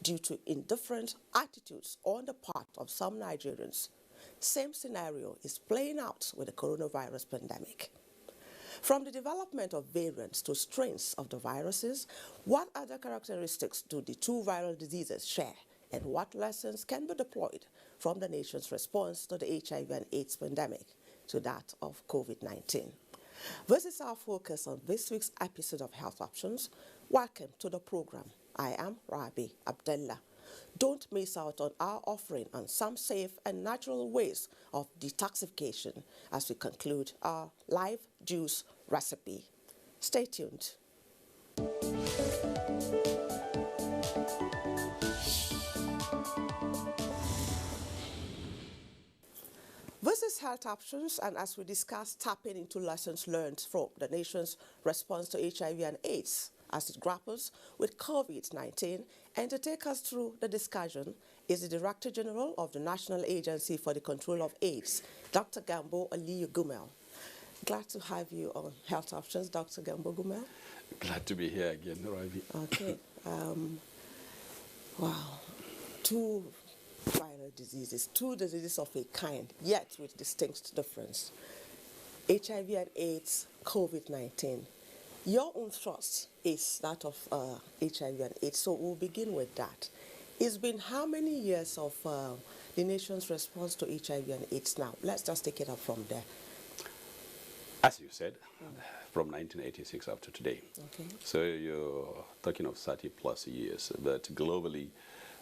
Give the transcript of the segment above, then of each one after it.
due to indifferent attitudes on the part of some Nigerians. Same scenario is playing out with the coronavirus pandemic. From the development of variants to strains of the viruses, what other characteristics do the two viral diseases share, and what lessons can be deployed from the nation's response to the HIV and AIDS pandemic to that of COVID-19? This is our focus on this week's episode of Health Options. Welcome to the program. I am Rabi Abdullah. Don't miss out on our offering on some safe and natural ways of detoxification as we conclude our live juice recipe. Stay tuned. This is Health Options, and as we discuss tapping into lessons learned from the nation's response to HIV and AIDS as it grapples with COVID-19, and to take us through the discussion is the Director General of the National Agency for the Control of AIDS, Dr. Gambo Aliyu Gumel. Glad to have you on Health Options, Dr. Gambo Gumel. Glad to be here again, Ravi. Okay. Wow. Two viral diseases, two diseases of a kind, yet with distinct difference. HIV and AIDS, COVID-19. Your own thrust is that of HIV and AIDS, so we'll begin with that. It's been how many years of the nation's response to HIV and AIDS now? Let's just take it up from there. As you said, from 1986 up to today. Okay. So you're talking of 30 plus years, but globally,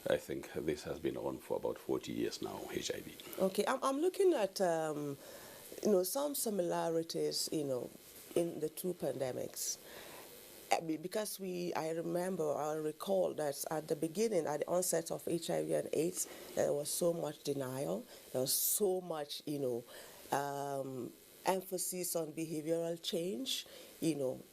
I think this has been on for about 40 years now, HIV. Okay, I'm looking at, some similarities, in the two pandemics. Because I recall that at the beginning, at the onset of HIV and AIDS, there was so much denial, there was so much, emphasis on behavioral change.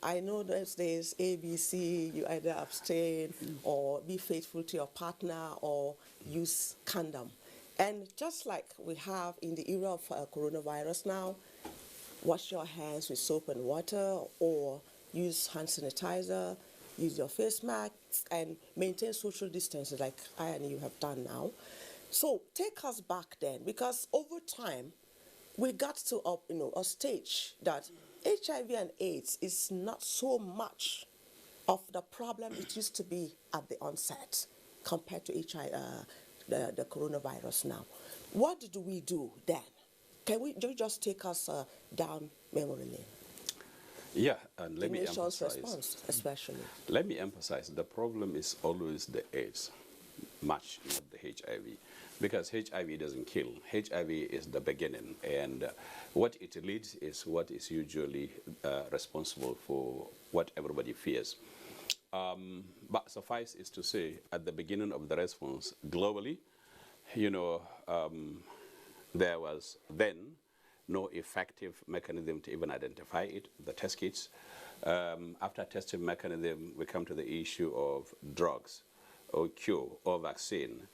I know those days, ABC, you either abstain or be faithful to your partner or use condom. And just like we have in the era of coronavirus now, wash your hands with soap and water, or use hand sanitizer, use your face mask, and maintain social distances like I and you have done now. So take us back then, because over time, we got to a stage that HIV and AIDS is not so much of the problem it used to be at the onset compared to the coronavirus now. What did we do then? Can you just take us down memory lane? Yeah, and let the me nation's emphasize. response, especially. Let me emphasize, the problem is always the AIDS, much not the HIV. Because HIV doesn't kill. HIV is the beginning, and what it leads is what is usually responsible for what everybody fears. But suffice is to say, at the beginning of the response globally, there was then no effective mechanism to even identify it, the test kits. After testing mechanism, we come to the issue of drugs, or cure, or vaccine.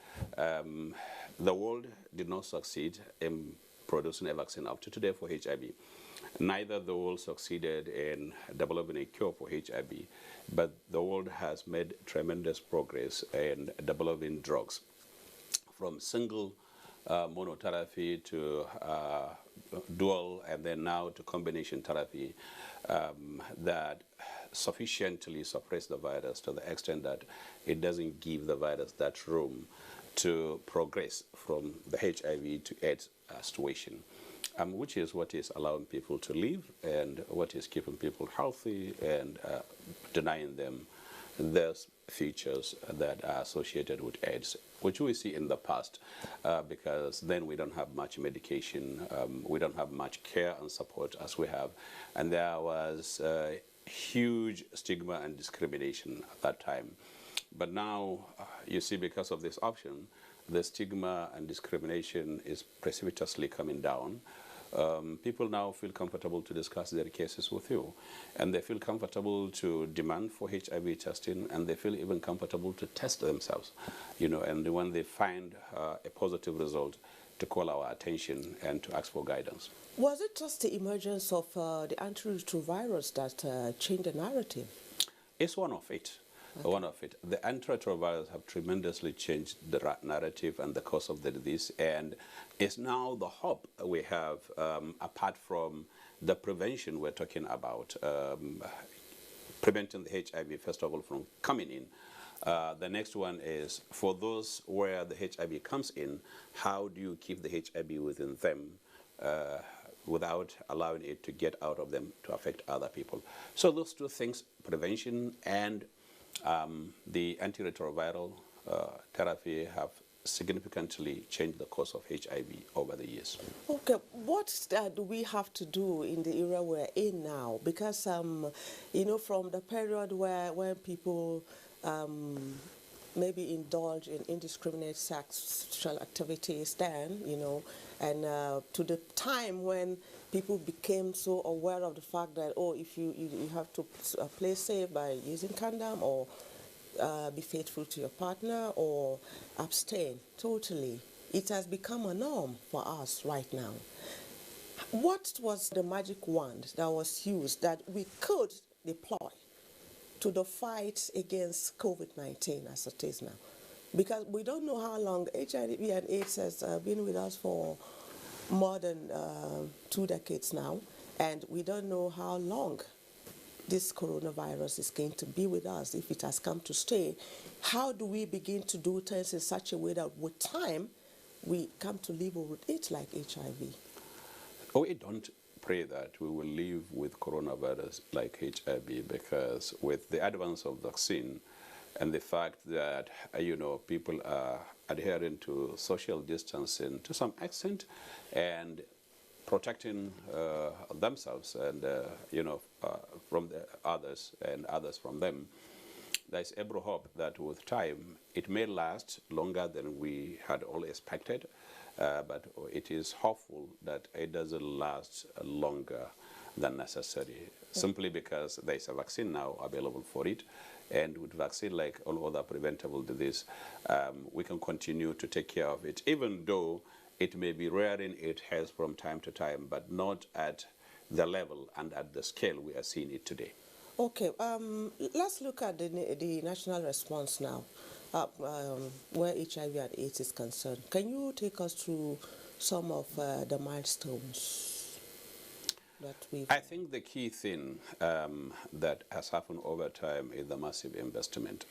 The world did not succeed in producing a vaccine up to today for HIV. Neither the world succeeded in developing a cure for HIV, but the world has made tremendous progress in developing drugs, from single monotherapy to dual, and then now to combination therapy that sufficiently suppress the virus to the extent that it doesn't give the virus that room to progress from the HIV to AIDS situation, which is what is allowing people to live and what is keeping people healthy and denying them those features that are associated with AIDS, which we see in the past, because then we don't have much medication, we don't have much care and support as we have, and there was huge stigma and discrimination at that time. But now, you see, because of this option, the stigma and discrimination is precipitously coming down. People now feel comfortable to discuss their cases with you, and they feel comfortable to demand for HIV testing, and they feel even comfortable to test themselves, and when they find a positive result, to call our attention and to ask for guidance. Was it just the emergence of the antiretrovirus that changed the narrative? It's one of it. Okay. One of it. The antiretrovirals have tremendously changed the narrative and the course of the disease, and is now the hope we have, apart from the prevention we're talking about, preventing the HIV, first of all, from coming in. The next one is, for those where the HIV comes in, how do you keep the HIV within them without allowing it to get out of them to affect other people? So those two things, prevention and the antiretroviral therapy, have significantly changed the course of HIV over the years. Okay, what do we have to do in the era we're in now? Because, you know, from the period when people maybe indulge in indiscriminate sexual activities then, you know, and to the time when people became so aware of the fact that, oh, if you have to play safe by using condom, or be faithful to your partner, or abstain totally. It has become a norm for us right now. What was the magic wand that was used that we could deploy to the fight against COVID-19 as it is now? Because we don't know how long HIV and AIDS has been with us for more than 2 decades now, and we don't know how long this coronavirus is going to be with us, if it has come to stay. How do we begin to do things in such a way that with time we come to live with it like HIV? We don't pray that we will live with coronavirus like HIV, because with the advance of vaccine and the fact that, you know, people are adhering to social distancing to some extent and protecting themselves and, you know, from the others and others from them, there's every hope that with time it may last longer than we had all expected, but it is hopeful that it doesn't last longer than necessary, simply because there's a vaccine now available for it. And with vaccine, like all other preventable disease, we can continue to take care of it, even though it may be rearing its heads from time to time, but not at the level and at the scale we are seeing it today. Okay, let's look at the national response now, where HIV and AIDS is concerned. Can you take us through some of the milestones that we've... I think the key thing that has happened over time is the massive investment.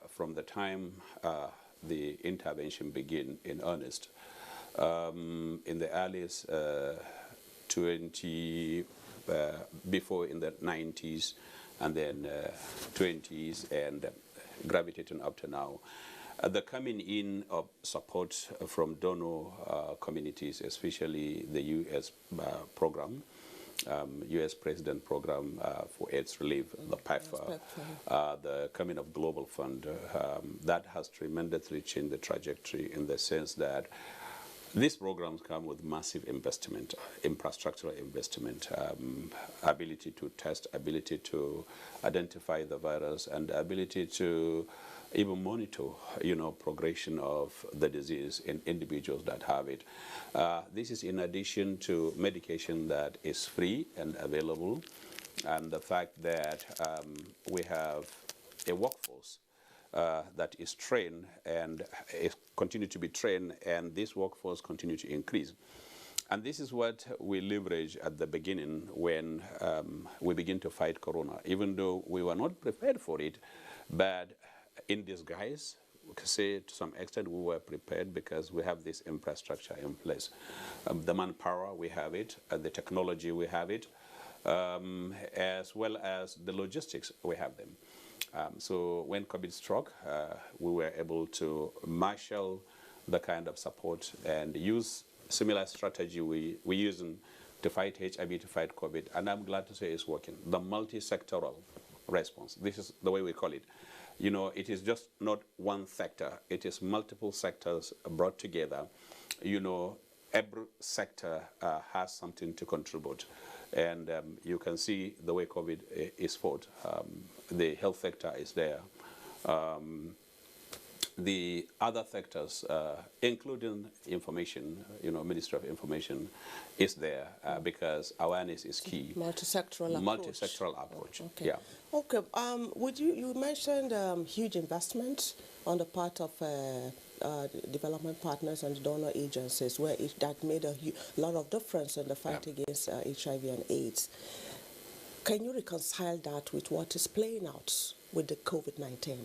From the time the intervention began in earnest, in the earliest before in the 90s, and then 20s, and gravitating up to now. The coming in of support from donor communities, especially the U.S. program, U.S. President Program for AIDS Relief, the PEPFAR, the coming of Global Fund, that has tremendously changed the trajectory, in the sense that these programs come with massive investment, infrastructural investment, ability to test, ability to identify the virus, and ability to even monitor, you know, progression of the disease in individuals that have it. This is in addition to medication that is free and available, and the fact that we have a workforce that is trained and is continue to be trained, and this workforce continue to increase. And this is what we leverage at the beginning when we begin to fight corona, even though we were not prepared for it, but in disguise, we can say to some extent we were prepared, because we have this infrastructure in place. The manpower, we have it, the technology, we have it, as well as the logistics, we have them. So when COVID struck, we were able to marshal the kind of support and use similar strategy we using to fight HIV, to fight COVID, and I'm glad to say it's working. The multi-sectoral response, this is the way we call it. You know, it is just not one sector, it is multiple sectors brought together. You know, every sector has something to contribute. And you can see the way COVID is fought. The health sector is there. the other sectors, including information, Ministry of Information, is there because awareness is key. Multi-sectoral approach. Multi-sectoral approach. Okay. Yeah. Okay. You mentioned huge investment on the part of development partners and donor agencies, where that made a lot of difference in the fight against HIV and AIDS. Can you reconcile that with what is playing out with the COVID-19?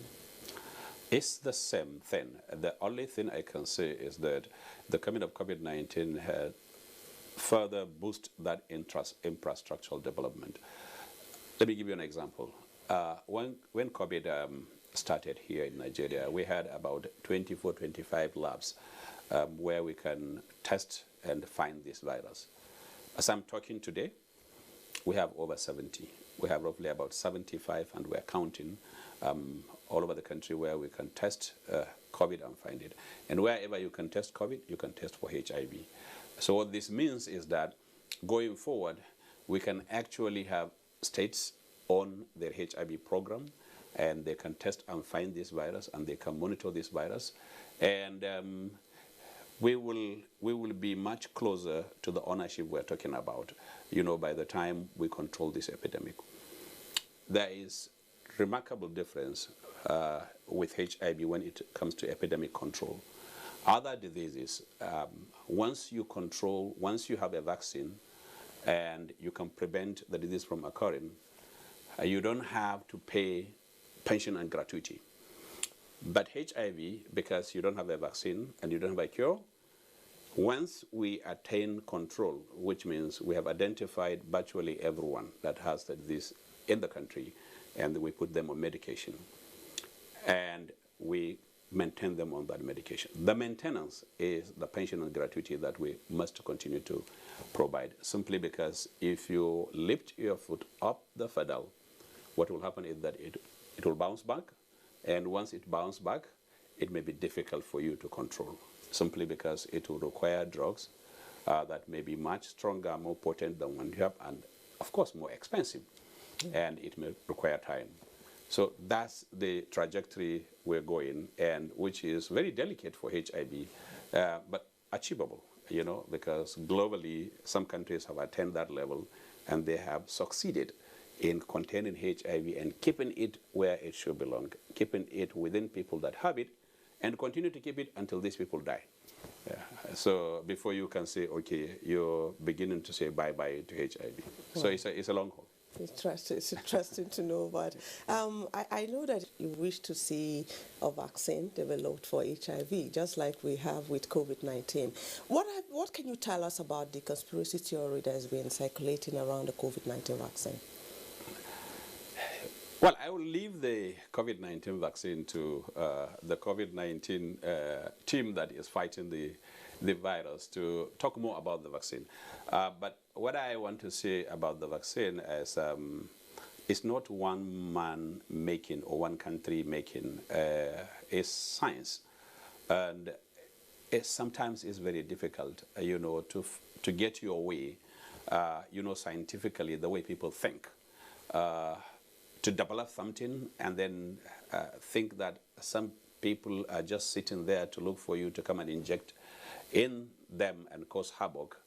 It's the same thing. The only thing I can say is that the coming of COVID-19 had further boosted that infrastructural development. Let me give you an example. When COVID started here in Nigeria, we had about 24, 25 labs where we can test and find this virus. As I'm talking today, we have over 70. We have roughly about 75, and we're counting all over the country where we can test COVID and find it. And wherever you can test COVID, you can test for HIV. So what this means is that going forward, we can actually have states on their HIV program, and they can test and find this virus, and they can monitor this virus. And we will be much closer to the ownership we're talking about, by the time we control this epidemic. There is remarkable difference with HIV when it comes to epidemic control. Other diseases, once you have a vaccine and you can prevent the disease from occurring, you don't have to pay pension and gratuity. But HIV, because you don't have a vaccine and you don't have a cure, once we attain control, which means we have identified virtually everyone that has the disease in the country, and we put them on medication, and we maintain them on that medication. The maintenance is the pension and gratuity that we must continue to provide, simply because if you lift your foot up the pedal, what will happen is that it will bounce back, and once it bounces back, it may be difficult for you to control, simply because it will require drugs that may be much stronger, more potent than one you have, and of course more expensive, and it may require time. So that's the trajectory we're going, and which is very delicate for HIV, but achievable, because globally some countries have attained that level, and they have succeeded in containing HIV and keeping it where it should belong, keeping it within people that have it, and continue to keep it until these people die. So before you can say, okay, you're beginning to say bye-bye to HIV. So it's a long haul. It's interesting to know, but I know that you wish to see a vaccine developed for HIV, just like we have with COVID-19. What can you tell us about the conspiracy theory that has been circulating around the COVID-19 vaccine? Well, I will leave the COVID-19 vaccine to the COVID-19 team that is fighting the virus to talk more about the vaccine. But what I want to say about the vaccine is it's not one man making or one country making. It's science. And sometimes it's very difficult, to get your way, scientifically, the way people think. To develop something and then think that some people are just sitting there to look for you to come and inject in them and cause havoc.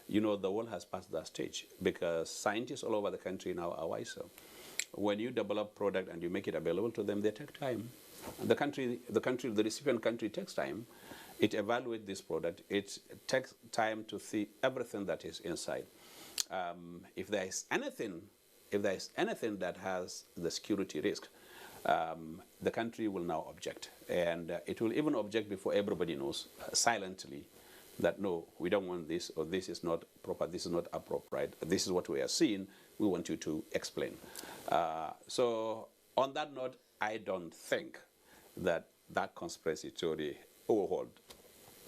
The world has passed that stage, because scientists all over the country now are wiser. When you develop product and you make it available to them, they take time. The recipient country takes time. It evaluates this product. It takes time to see everything that is inside. If there is anything that has the security risk, the country will now object. And it will even object before everybody knows, silently, that no, we don't want this, or this is not proper, this is not appropriate, this is what we are seeing, we want you to explain. So on that note, I don't think that conspiracy theory will hold.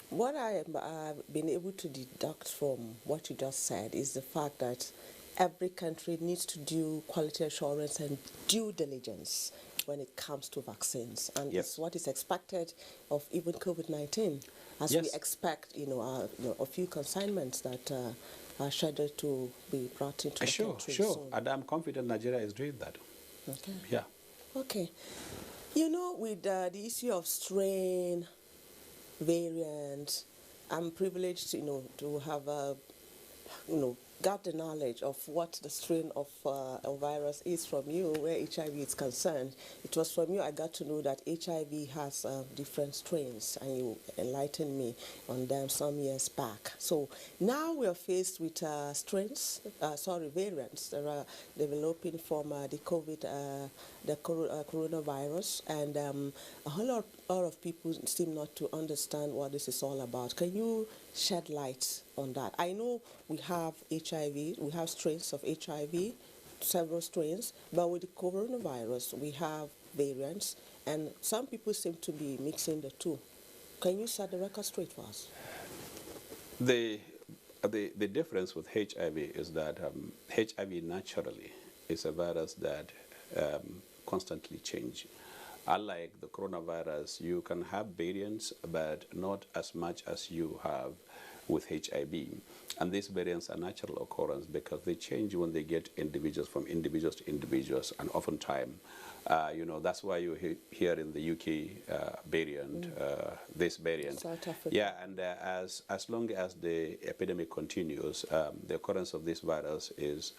What I have been able to deduct from what you just said is the fact that every country needs to do quality assurance and due diligence when it comes to vaccines. And yes. It's what is expected of even COVID-19, as yes. we expect, a few consignments that are scheduled to be brought into the country Sure. soon. And I'm confident Nigeria is doing that. Okay. Yeah. Okay. You know, with the issue of strain, variant, I'm privileged, to have got the knowledge of what the strain of a virus is from you, where HIV is concerned. It was from you I got to know that HIV has different strains, and you enlightened me on them some years back. So now we are faced with variants that are developing from the coronavirus, and a whole lot of people seem not to understand what this is all about. Can you shed light on that? I know we have HIV, we have strains of HIV, several strains, but with the coronavirus, we have variants, and some people seem to be mixing the two. Can you set the record straight for us? The difference with HIV is that HIV naturally is a virus that constantly changes. Unlike the coronavirus, you can have variants, but not as much as you have with HIV. And these variants are natural occurrence because they change when they get individuals from individuals to individuals, and oftentimes, that's why you hear in the UK variant, this variant. South Africa. Yeah, and as long as the epidemic continues, the occurrence of this virus is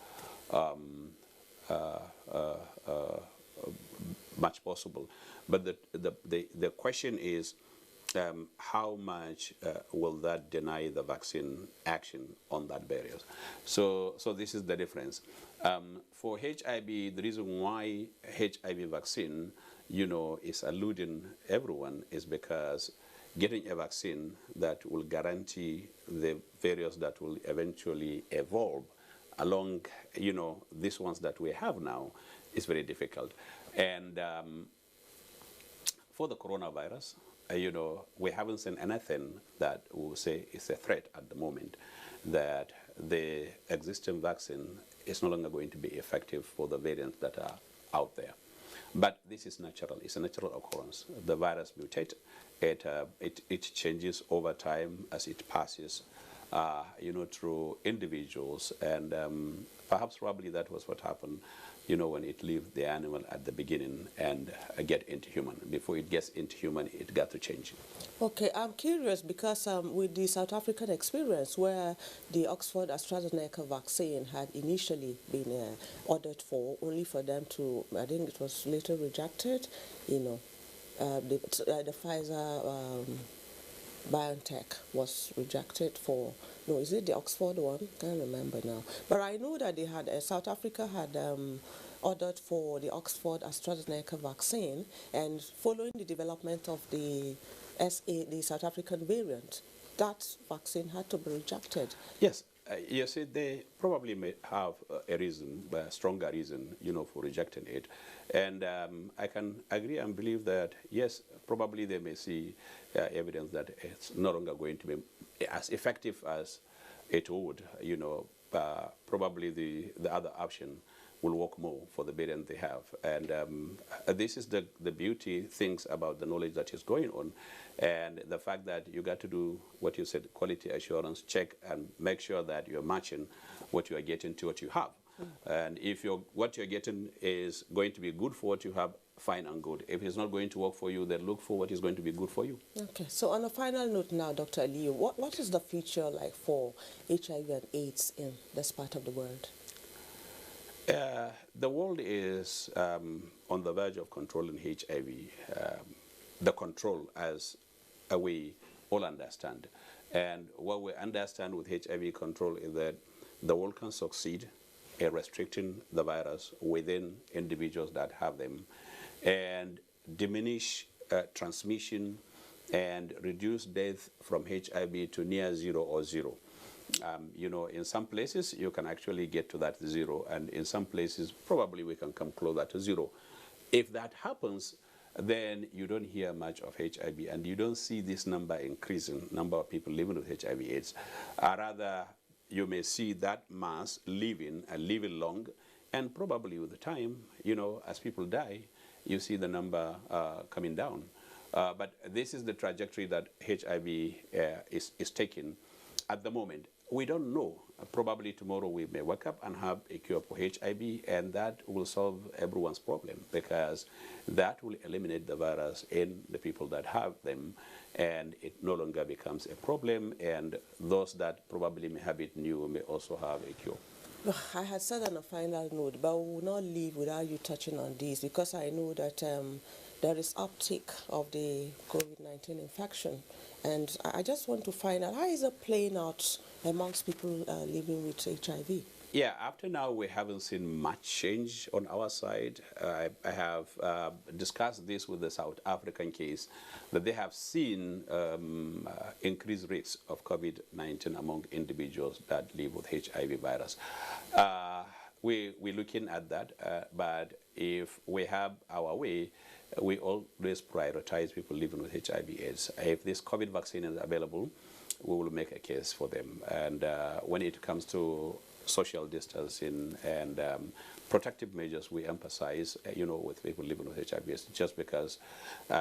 much possible. But the question is, how much will that deny the vaccine action on that barrier? So this is the difference. For HIV, the reason why HIV vaccine, is eluding everyone is because getting a vaccine that will guarantee the variants that will eventually evolve along, these ones that we have now is very difficult. And for the coronavirus, we haven't seen anything that will say is a threat at the moment, that the existing vaccine is no longer going to be effective for the variants that are out there. But this is natural. It's a natural occurrence. The virus mutates. It changes over time as it passes, through individuals. And perhaps probably that was what happened, when it left the animal at the beginning and get into human. Before it gets into human, it got to change. Okay, I'm curious because with the South African experience, where the Oxford AstraZeneca vaccine had initially been ordered for, only for them to, I think it was later rejected, the Pfizer BioNTech was rejected for, no, is it the Oxford one? Can't remember now. But I know that they had, South Africa had ordered for the Oxford AstraZeneca vaccine, and following the development of the South African variant, that vaccine had to be rejected. Yes. You see, they probably may have a reason, a stronger reason, for rejecting it. And I can agree and believe that, yes, probably they may see evidence that it's no longer going to be as effective as it would. Probably the other option will work more for the variant they have. And this is the beauty things about the knowledge that is going on, and the fact that you got to do what you said, quality assurance, check and make sure that you're matching what you are getting to what you have. And if what you're getting is going to be good for what you have, fine and good. If it's not going to work for you, then look for what is going to be good for you. Okay, so on a final note now, Dr. Aliyu, what is the future like for HIV and AIDS in this part of the world? The world is on the verge of controlling HIV, the control as we all understand. And what we understand with HIV control is that the world can succeed in restricting the virus within individuals that have them, and diminish transmission and reduce death from HIV to near zero or zero. In some places you can actually get to that zero, and in some places probably we can come closer to zero. If that happens, then you don't hear much of HIV, and you don't see this number increasing, number of people living with HIV/AIDS. Rather, you may see that mass living and living long, and probably with the time, as people die, you see the number coming down. But this is the trajectory that HIV is taking at the moment. we don't know. Probably tomorrow we may wake up and have a cure for HIV, and that will solve everyone's problem, because that will eliminate the virus in the people that have them, and it no longer becomes a problem, and those that probably may have it new may also have a cure. I had said on a final note, but we will not leave without you touching on this, because I know that there is uptick of the COVID-19 infection. And I just want to find out, how is it playing out amongst people living with HIV? Yeah, after now, we haven't seen much change on our side. I have discussed this with the South African case, that they have seen increased rates of COVID-19 among individuals that live with HIV virus. We're looking at that, but if we have our way, we always prioritize people living with HIV/AIDS. If this COVID vaccine is available, we will make a case for them. And when it comes to social distancing and protective measures, we emphasize, with people living with HIV/AIDS, just because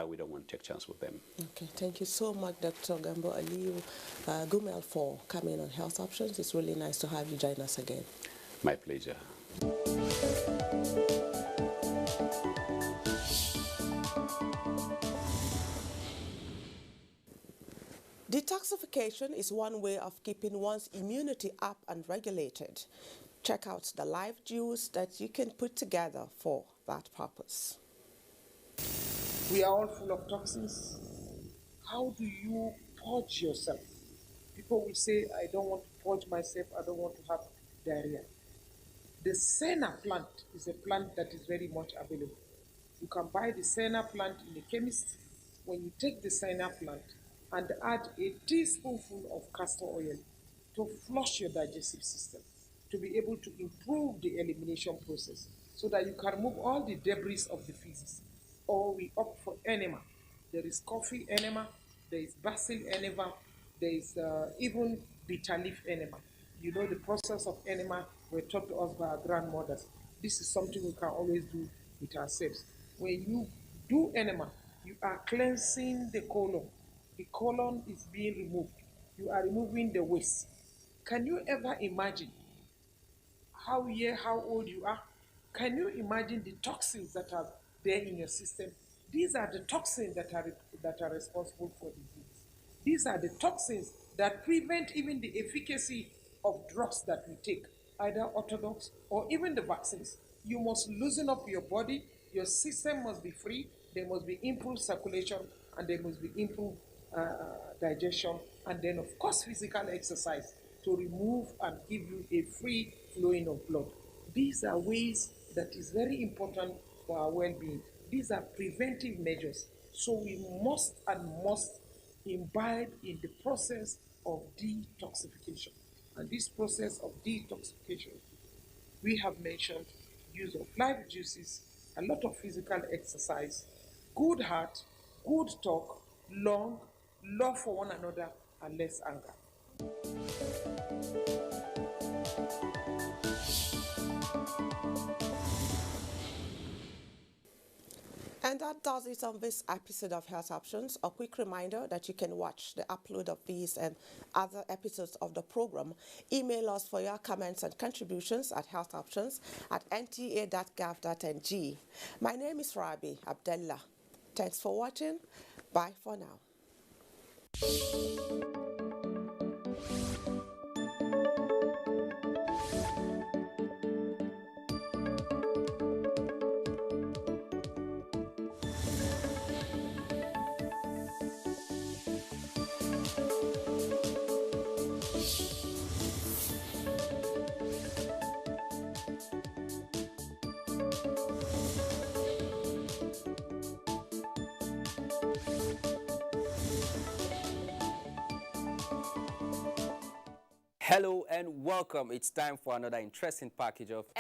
we don't want to take chance with them. Okay, thank you so much, Dr. Gambo Aliyu Gumel, for coming on Health Options. It's really nice to have you join us again. My pleasure. Detoxification is one way of keeping one's immunity up and regulated. Check out the live juice that you can put together for that purpose. We are all full of toxins. How do you purge yourself? People will say, I don't want to purge myself, I don't want to have diarrhea. The senna plant is a plant that is very much available. You can buy the senna plant in the chemist. When you take the senna plant and add a teaspoonful of castor oil to flush your digestive system, to be able to improve the elimination process, so that you can remove all the debris of the feces. Or we opt for enema. There is coffee enema, there is basil enema, there is even bitter leaf enema. You know, the process of enema were taught to us by our grandmothers. This is something we can always do with ourselves. When you do enema, you are cleansing the colon. The colon is being removed. You are removing the waste. Can you ever imagine how old you are? Can you imagine the toxins that are there in your system? These are the toxins that are responsible for disease. These are the toxins that prevent even the efficacy of drugs that we take, either orthodox or even the vaccines. You must loosen up your body. Your system must be free. There must be improved circulation, and there must be improved digestion, and then of course physical exercise to remove and give you a free flowing of blood. These are ways that is very important for our well-being. These are preventive measures. So we must imbibe in the process of detoxification. And this process of detoxification, we have mentioned use of live juices, a lot of physical exercise, good heart, good talk, love for one another, and less anger. And that does it on this episode of Health Options. A quick reminder that you can watch the upload of these and other episodes of the program. Email us for your comments and contributions at healthoptions@nta.gov.ng. My name is Rabi Abdullah. Thanks for watching. Bye for now. Hello and welcome. It's time for another interesting package of